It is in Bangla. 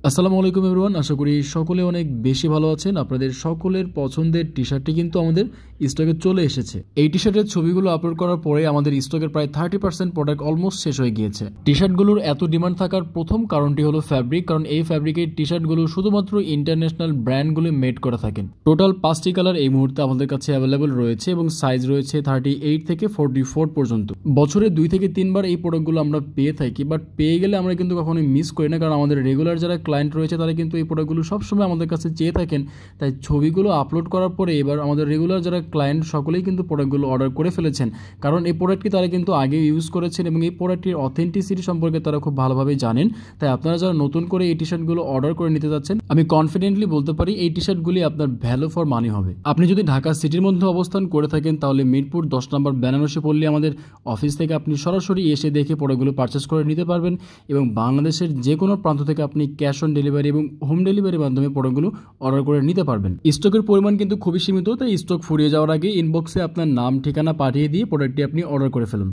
আসসালামু আলাইকুম এভরিওয়ান, আশা করি সকলে অনেক বেশি ভালো আছেন। আপনাদের সকলের পছন্দের টি শার্টটি কিন্তু আমাদের স্টকে চলে এসেছে। এই টি শার্টের ছবিগুলো আপলোড করার পরে আমাদের স্টকের প্রায় 30% প্রোডাক্ট অলমোস্ট শেষ হয়ে গিয়েছে। টি শার্টগুলোর এত ডিমান্ড থাকার প্রথম কারণটি হলো ফ্যাব্রিক, কারণ এই ফ্যাব্রিকের টি শার্টগুলো শুধুমাত্র ইন্টারন্যাশনাল ব্র্যান্ডগুলো মেড করে থাকেন। টোটাল 5টি কালার এই মুহূর্তে আমাদের কাছে অ্যাভেলেবল রয়েছে এবং সাইজ রয়েছে 38 থেকে 44 পর্যন্ত। বছরে 2 থেকে 3 বার এই প্রোডাক্টগুলো আমরা পেয়ে থাকি, বাট পেয়ে গেলে আমরা কিন্তু কখনোই মিস করি না, কারণ আমাদের রেগুলার যারা ক্লায়েন্ট রয়েছে তারা কিন্তু এই প্রোডাক্টগুলো সবসময় আমাদের কাছে চেয়ে থাকেন। তাই ছবিগুলো আপলোড করার পরে এবার আমাদের রেগুলার যারা ক্লায়েন্ট সকলেই কিন্তু প্রোডাক্টগুলো অর্ডার করে ফেলেছেন, কারণ এই প্রোডাক্টটি তারা কিন্তু আগে ইউজ করেছেন এবং এই প্রোডাক্টটির অথেন্টিসিটি সম্পর্কে তারা খুব ভালোভাবে জানেন। তাই আপনারা যারা নতুন করে এই টি শার্টগুলো অর্ডার করে নিতে যাচ্ছেন, আমি কনফিডেন্টলি বলতে পারি এই টি শার্টগুলি আপনার ভ্যালু ফর মানি হবে। আপনি যদি ঢাকা সিটির মধ্যে অবস্থান করে থাকেন তাহলে মিরপুর 10 নম্বর বেনারসি পল্লী আমাদের অফিস থেকে আপনি সরাসরি এসে দেখে প্রোডাক্টগুলো পারচেস করে নিতে পারবেন এবং বাংলাদেশের যে কোনো প্রান্ত থেকে আপনি ক্যাশ অন ডেলিভারি এবং হোম ডেলিভারির মাধ্যমে প্রোডাক্টগুলো অর্ডার করে নিতে পারবেন। স্টকের পরিমাণ কিন্তু খুবই সীমিত, তাই স্টক ফুরিয়ে যাওয়ার আগে ইনবক্সে আপনার নাম ঠিকানা পাঠিয়ে দিয়ে প্রোডাক্টটি আপনি অর্ডার করে ফেলুন।